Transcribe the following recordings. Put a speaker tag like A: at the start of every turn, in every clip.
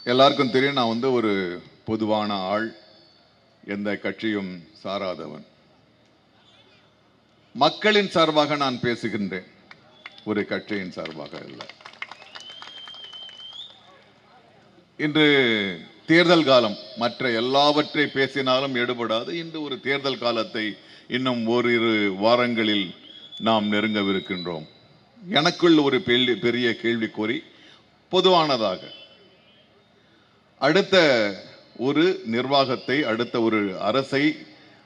A: எல்லாருக்கும் தெரியும், நான் வந்து ஒரு பொதுவான ஆள், எந்த கட்சியும் சாராதவன். மக்களின் சார்பாக நான் பேசுகின்றேன், ஒரு கட்சியின் சார்பாக இல்லை. இன்று தேர்தல் காலம், மற்ற எல்லாவற்றை பேசினாலும் எடுபடாது. இன்று ஒரு தேர்தல் காலத்தை இன்னும் ஓரிரு வாரங்களில் நாம் நெருங்கவிருக்கின்றோம். எனக்குள் ஒரு பெரிய கேள்விக்குறி, பொதுவானதாக அடுத்த ஒரு நிர்வாகத்தை, அடுத்த ஒரு அரசை,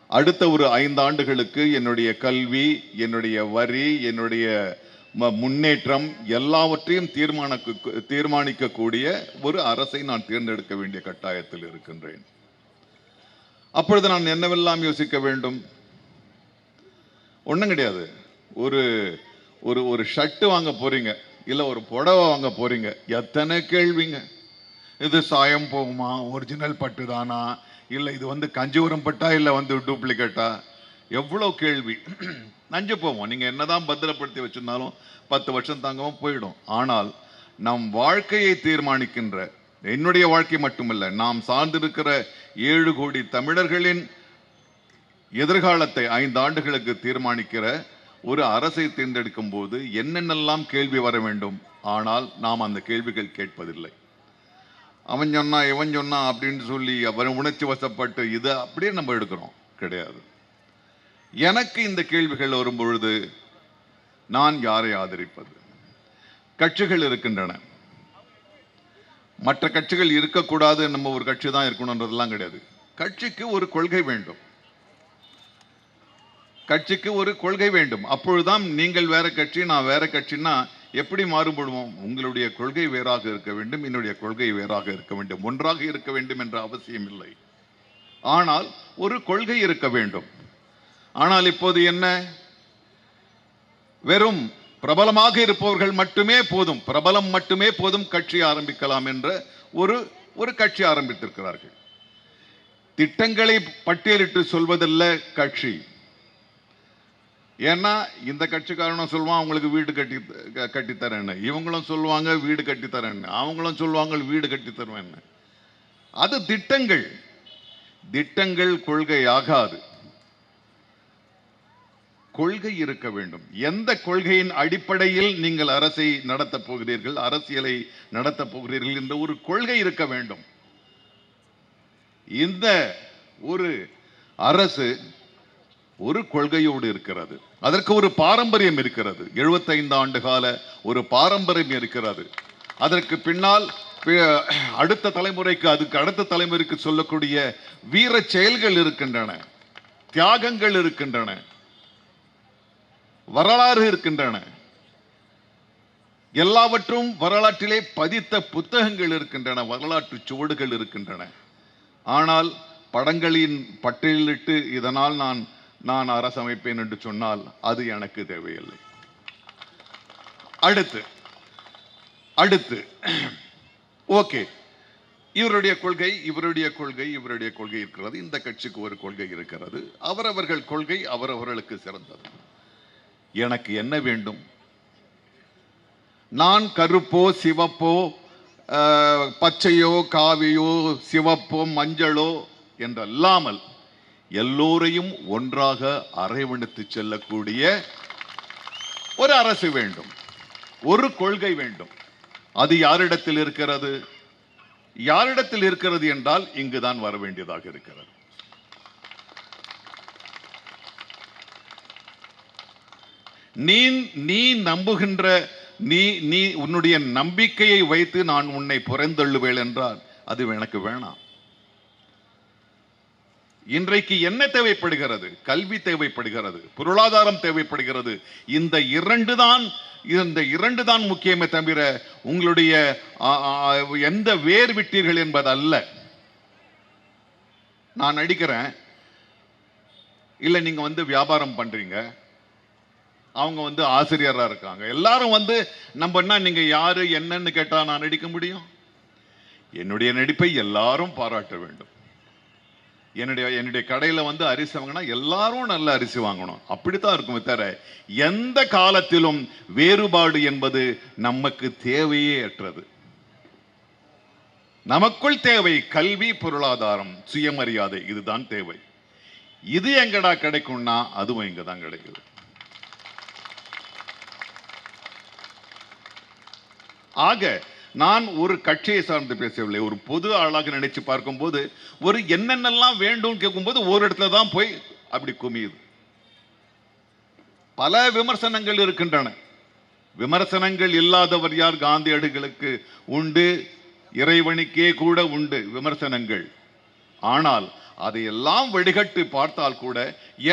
A: அடுத்த ஒரு 5 ஆண்டுகளுக்கு என்னுடைய கல்வி, என்னுடைய வரி, என்னுடைய முன்னேற்றம் எல்லாவற்றையும் தீர்மானிக்கக்கூடிய ஒரு அரசை நான் தேர்ந்தெடுக்க வேண்டிய கட்டாயத்தில் இருக்கின்றேன். அப்பொழுது நான் என்னவெல்லாம் யோசிக்க வேண்டும்? ஒன்றும் கிடையாது. ஒரு ஒரு ஒரு ஷர்ட் வாங்க போறீங்க, இல்ல ஒரு புடவை வாங்க போறீங்க, எத்தனை கேள்விங்க. இது சாயம் போகுமா, ஒரிஜினல் பட்டு தானா, இல்லை இது வந்து கஞ்சிபுரம் பட்டா, இல்லை வந்து டூப்ளிகேட்டா, எவ்வளோ கேள்வி. நஞ்சு போவோம். நீங்கள் என்னதான் பத்திரப்படுத்தி வச்சிருந்தாலும் 10 வருஷம் தாங்கவும் போயிடும். ஆனால் நம் வாழ்க்கையை தீர்மானிக்கின்ற, என்னுடைய வாழ்க்கை மட்டுமல்ல, நாம் சார்ந்திருக்கிற 7 கோடி தமிழர்களின் எதிர்காலத்தை 5 ஆண்டுகளுக்கு தீர்மானிக்கிற ஒரு அரசை தேர்ந்தெடுக்கும் போது என்னென்னலாம் கேள்வி வர வேண்டும். ஆனால் நாம் அந்த கேள்விகள் கேட்பதில்லை. அவன் சொன்னா, இவன் சொன்னா அப்படின்னு சொல்லி அவன் உணர்ச்சி வசப்பட்டு இதை அப்படியே நம்ம எடுக்கிறோம். கிடையாது. எனக்கு இந்த கேள்விகள் வரும் பொழுது நான் யாரை ஆதரிப்பது? கட்சிகள் இருக்கின்றன. மற்ற கட்சிகள் இருக்கக்கூடாது, நம்ம ஒரு கட்சி தான் இருக்கணும்ன்றதெல்லாம் கிடையாது. கட்சிக்கு ஒரு கொள்கை வேண்டும். கட்சிக்கு ஒரு கொள்கை வேண்டும். அப்பொழுதுதான் நீங்கள் வேற கட்சி, நான் வேற கட்சின்னா எப்படி மாறுபடுவோம்? உங்களுடைய கொள்கை வேறாக இருக்க வேண்டும், என்னுடைய கொள்கை வேறாக இருக்க வேண்டும். ஒன்றாக இருக்க வேண்டும் என்ற அவசியம் இல்லை. ஆனால் ஒரு கொள்கை இருக்க வேண்டும். ஆனால் இப்போது என்ன? வெறும் பிரபலமாக இருப்பவர்கள் மட்டுமே போதும், பிரபலம் மட்டுமே போதும், கட்சி ஆரம்பிக்கலாம் என்ற ஒரு கட்சி ஆரம்பித்திருக்கிறார்கள். திட்டங்களை பட்டியலிட்டு சொல்வதல்ல கட்சி. ஏன்னா இந்த கட்சிக்காரனும் சொல்லுவான் அவங்களுக்கு வீடு கட்டித்தரேன்னு, இவங்களும் சொல்லுவாங்க வீடு கட்டித்தரேன்னு, அவங்களும் சொல்லுவாங்க வீடு கட்டித்தருவேன்னு. அது திட்டங்கள். திட்டங்கள் கொள்கை ஆகாது. கொள்கை இருக்க வேண்டும். எந்த கொள்கையின் அடிப்படையில் நீங்கள் அரசை நடத்தப் போகிறீர்கள், அரசியலை நடத்தப் போகிறீர்கள் என்ற ஒரு கொள்கை இருக்க வேண்டும். இந்த ஒரு அரசு ஒரு கொள்கையோடு இருக்கிறது. அதற்கு ஒரு பாரம்பரியம் இருக்கிறது. 75 ஆண்டு கால ஒரு பாரம்பரியம் இருக்கிறது. அதற்கு பின்னால் அடுத்த தலைமுறைக்கு, அதுக்கு அடுத்த தலைமுறைக்கு சொல்லக்கூடிய வீர செயல்கள் இருக்கின்றன, தியாகங்கள் இருக்கின்றன, வரலாறு இருக்கின்றன. எல்லாவற்றும் வரலாற்றிலே பதித்த புத்தகங்கள் இருக்கின்றன, வரலாற்று சுவடுகள் இருக்கின்றன. ஆனால் படங்களின் பட்டியலிட்டு இதனால் நான் அரசு அமைப்பேன் என்று சொன்னால் அது எனக்கு தேவையில்லை. அடுத்து ஓகே, இவருடைய கொள்கை, இவருடைய கொள்கை, இவருடைய கொள்கை இருக்கிறது. இந்த கட்சிக்கு ஒரு கொள்கை இருக்கிறது. அவரவர்கள் கொள்கை அவரவர்களுக்கு சிறந்தது. எனக்கு என்ன வேண்டும்? நான் கருப்போ சிவப்போ பச்சையோ காவியோ சிவப்போ மஞ்சளோ என்றல்லாமல் எல்லோரையும் ஒன்றாக அரவணைத்து செல்லக்கூடிய ஒரு அரசு வேண்டும், ஒரு கொள்கை வேண்டும். அது யாரிடத்தில் இருக்கிறது? யாரிடத்தில் இருக்கிறது என்றால் இங்குதான் வர வேண்டியதாக இருக்கிறது. நீ நம்புகின்ற, நீ உன்னுடைய நம்பிக்கையை வைத்து நான் உன்னை புறந்தள்ளுவேன் என்றால் அது எனக்கு வேணாம். இன்றைக்கு என்ன தேவைப்படுகிறது? கல்வி தேவைப்படுகிறது, பொருளாதாரம் தேவைப்படுகிறது. இந்த இரண்டு தான் முக்கியமே தவிர உங்களுடைய எந்த வேர் விட்டீர்கள் என்பது அல்ல. நான் நடிக்கிறேன், இல்ல நீங்க வந்து வியாபாரம் பண்றீங்க, அவங்க வந்து ஆசிரியரா இருக்காங்க, எல்லாரும் வந்து நம்ம நீங்க யாரு என்னன்னு கேட்டா நான் நடிக்க முடியும்? என்னுடைய நடிப்பை எல்லாரும் பாராட்ட வேண்டும். என்னுடைய கடையில வந்து அரிசி வாங்கினா எல்லாரும் நல்ல அரிசி வாங்கணும், அப்படித்தான் இருக்கும். தவிர எந்த காலத்திலும் வேறுபாடு என்பது நமக்கு தேவையே அற்றது. நமக்குள் தேவை கல்வி, பொருளாதாரம், சுயமரியாதை. இதுதான் தேவை. இது எங்கடா கிடைக்கும்னா அதுவும் இங்க தான் கிடைக்குது. ஆக நான் ஒரு கட்சியை சார்ந்து பேசவில்லை. ஒரு பொது ஆளாக நினைச்சு பார்க்கும்போது ஒரு என்னென்னலாம் வேண்டும் கேட்கும்போது ஒரு இடத்துல தான் போய் அப்படி குமியுது. பல விமர்சனங்கள் இருக்கின்றன. விமர்சனங்கள் இல்லாதவர் யார்? காந்தியடிகளுக்கு உண்டு, இறைவனுக்கே கூட உண்டு விமர்சனங்கள். ஆனால் அதையெல்லாம் வடிகட்டி பார்த்தால் கூட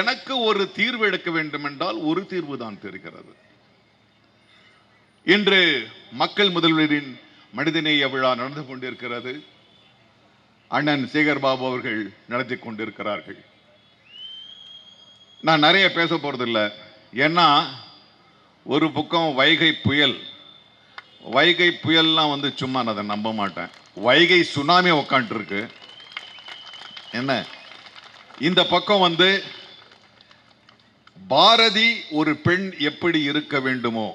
A: எனக்கு ஒரு தீர்வு எடுக்க வேண்டும் என்றால் ஒரு தீர்வு தான் தெரிகிறது. இன்று மக்கள் முதல்வரின் மனிதநேய விழா நடந்து கொண்டிருக்கிறது. அண்ணன் சேகர் பாபு அவர்கள் நடத்தி கொண்டிருக்கிறார்கள். நான் நிறைய பேச போறதில்லை. ஏன்னா ஒரு பக்கம் வைகை புயல், வைகை புயல்லாம் வந்து சும்மா நான் அதை நம்ப மாட்டேன். வைகை சுனாமி உக்காண்டு இருக்கு. என்ன இந்த பக்கம் வந்து பாரதி ஒரு பெண் எப்படி இருக்க வேண்டுமோ,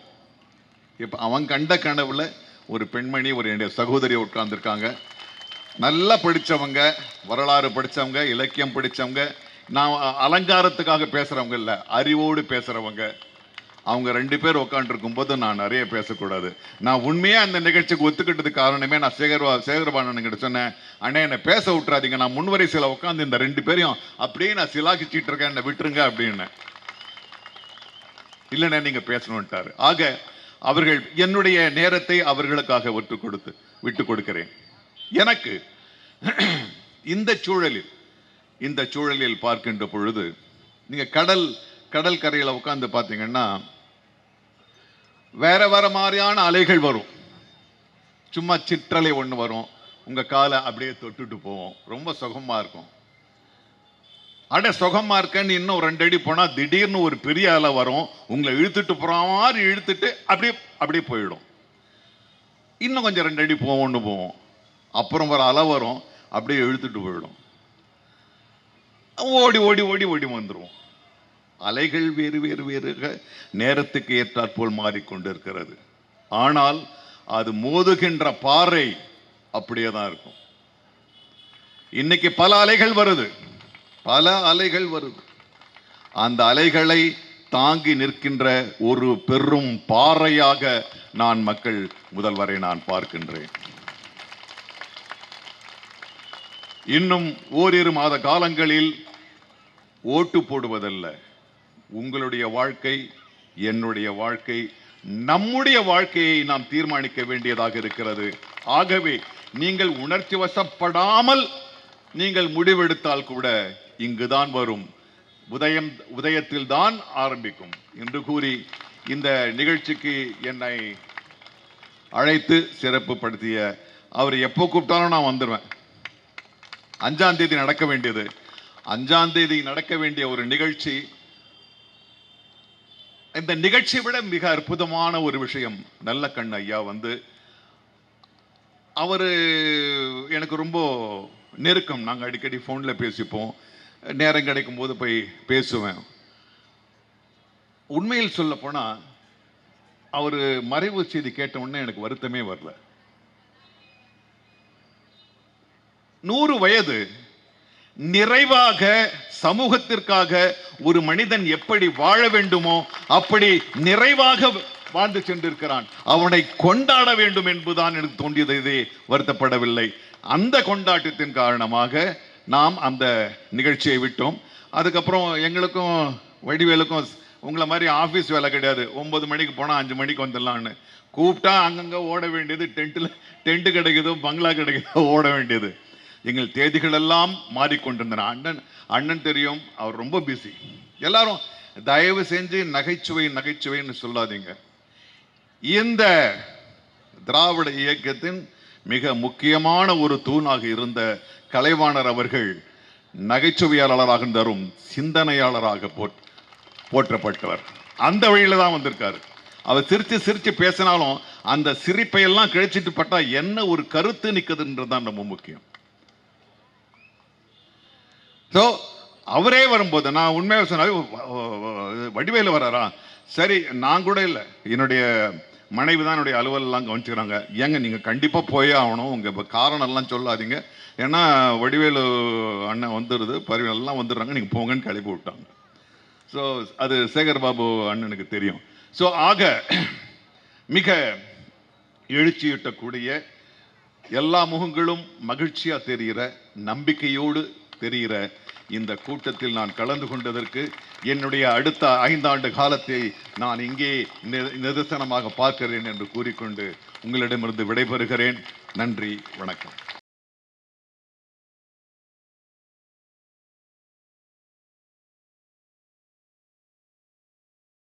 A: இப்ப அவன் கண்ட கனவுல ஒரு பெண்மணி, ஒரு என்னுடைய சகோதரி உட்கார்ந்துருக்காங்க. நல்லா படிச்சவங்க, வரலாறு படிச்சவங்க, இலக்கியம் படிச்சவங்க, நான் அலங்காரத்துக்காக பேசுறவங்க இல்ல, அறிவோடு பேசுறவங்க. அவங்க 2 பேர் உட்காந்துருக்கும் போது நான் நிறைய பேசக்கூடாது. நான் உண்மையா அந்த நிகழ்ச்சிக்கு ஒத்துக்கிட்டதுக்கு காரணமே நான் சேகர்பாபு கிட்ட சொன்னேன், அண்ணே என்னை பேச விட்டுறாதீங்க, நான் முன்வரிசையில் உட்காந்து இந்த 2 பேரையும் அப்படியே நான் சிலாகிச்சிட்டு இருக்கேன், என்னை விட்டுருங்க அப்படின்னு. இல்லைண்ணே நீங்க பேசணும்ட்டாரு. ஆக அவர்கள் என்னுடைய நேரத்தை அவர்களுக்காக விட்டு கொடுக்கிறேன். எனக்கு இந்த சூழலில் பார்க்கின்ற பொழுது நீங்க கடல் கரையில் உட்கார்ந்து பார்த்தீங்கன்னா வேற வேற மாதிரியான அலைகள் வரும். சும்மா சிற்றலை ஒன்று வரும், உங்க காலை அப்படியே தொட்டுட்டு போவோம், ரொம்ப சுகமா இருக்கும். சுகமா இருக்கன்னு இன்னும் 2 அடி போனா திடீர்னு ஒரு பெரிய அலை வரும், உங்களை இழுத்துட்டு போற மாதிரி இழுத்துட்டு அப்படியே போயிடும். இன்னும் கொஞ்சம் 2 அடி போவோம், அப்புறம் ஒரு அலை வரும், அப்படியே இழுத்துட்டு போயிடும். ஓடி ஓடி ஓடி ஓடி வந்துருவோம். அலைகள் வேறு நேரத்துக்கு ஏற்றாற்போல் மாறிக்கொண்டிருக்கிறது. ஆனால் அது மோதுகின்ற பாறை அப்படியே தான் இருக்கும். இன்னைக்கு பல அலைகள் வருது. அந்த அலைகளை தாங்கி நிற்கின்ற ஒரு பெரும் பாறையாக நான் மக்கள் முதல்வரை நான் பார்க்கின்றேன். இன்னும் ஓரிரு மாத காலங்களில் ஓட்டு போடுவதல்ல, உங்களுடைய வாழ்க்கை, என்னுடைய வாழ்க்கை, நம்முடைய வாழ்க்கையை நாம் தீர்மானிக்க வேண்டியதாக இருக்கிறது. ஆகவே நீங்கள் உணர்ச்சி வசப்படாமல் நீங்கள் முடிவெடுத்தால் கூட இங்குதான் வரும், உதயத்தில் தான் ஆரம்பிக்கும் என்று கூறி இந்த நிகழ்ச்சிக்கு என்னை அழைத்து சிறப்பு படுத்திய அவர் எப்போ கூப்பிட்டாலும் நான் வந்துடுவேன். 5ஆம் தேதி நடக்க வேண்டியது, 5ஆம் தேதி நடக்க வேண்டிய ஒரு நிகழ்ச்சி. இந்த நிகழ்ச்சியை விட மிக அற்புதமான ஒரு விஷயம், நல்லக்கண் ஐயா வந்து அவரு எனக்கு ரொம்ப நெருக்கம். நாங்கள் அடிக்கடி ஃபோனில் பேசிப்போம், நேரம் கிடைக்கும் போது போய் பேசுவேன். உண்மையில் சொல்ல போனா அவர் மறைவு செய்தி கேட்ட உடனே எனக்கு வருத்தமே வரல. 100 வயது நிறைவாக சமூகத்திற்காக ஒரு மனிதன் எப்படி வாழ வேண்டுமோ அப்படி நிறைவாக வாழ்ந்து சென்றிருக்கிறான். அவனை கொண்டாட வேண்டும் என்பதுதான் எனக்கு தோன்றியது. இதே வருத்தப்படவில்லை. அந்த கொண்டாட்டத்தின் காரணமாக நாம் அந்த நிகழ்ச்சியை விட்டோம். அதுக்கப்புறம் எங்களுக்கும் வடிவேலுக்கும் உங்களை மாதிரி ஆஃபீஸ் வேலை கிடையாது. 9 மணிக்கு போனால் 5 மணிக்கு வந்துடலான்னு கூப்பிட்டா அங்கங்கே ஓட வேண்டியது. டென்ட்டு கிடைக்குதோ பங்களா கிடைக்குதோ ஓட வேண்டியது. எங்கள் தேதிகள் எல்லாம் மாறிக்கொண்டிருந்தன. அண்ணன் தெரியும், அவர் ரொம்ப பிஸி. எல்லாரும் தயவு செஞ்சு நகைச்சுவைன்னு சொல்லாதீங்க. இந்த திராவிட இயக்கத்தின் மிக முக்கியமான ஒரு தூணாக இருந்த கலைவாணர் அவர்கள் நகைச்சுவையாளராக தரும் சிந்தனையாளராக போற்றப்பட்டவர். அந்த வழியில தான் வந்திருக்காரு. அவர் சிரிச்சு பேசினாலும் அந்த சிரிப்பை எல்லாம் கிழிச்சிட்டு பட்டா என்ன ஒரு கருத்து நிற்குதுன்றதுதான் ரொம்ப முக்கியம். அவரே வரும்போது நான் உண்மையாக சொன்ன வடிவேலு வராரா, சரி நான் கூட இல்லை, என்னுடைய மனைவி தான் என்னுடைய அலுவலெல்லாம் கவனிச்சுக்கிறாங்க. ஏங்க நீங்கள் கண்டிப்பாக போயே ஆகணும், உங்கள் இப்போ காரணம்லாம் சொல்லாதீங்க, ஏன்னா வடிவேலு அண்ணன் வந்துடுது, பரிவெல்லாம் வந்துடுறாங்க, நீங்கள் போங்கன்னு கிளப்பி விட்டாங்க. ஸோ அது சேகர் பாபு அண்ணனுக்கு தெரியும். ஸோ ஆக மிக எழுச்சியூட்டக்கூடிய, எல்லா முகங்களும் மகிழ்ச்சியா தெரிகிற, நம்பிக்கையோடு தெரிகிற இந்த கூட்டத்தில் நான் கலந்து கொண்டதற்கு, என்னுடைய அடுத்த 5 ஆண்டு காலத்தை நான் இங்கே நிதர்சனமாக பார்க்கிறேன் என்று கூறிக்கொண்டு உங்களிடமிருந்து விடைபெறுகிறேன். நன்றி, வணக்கம்.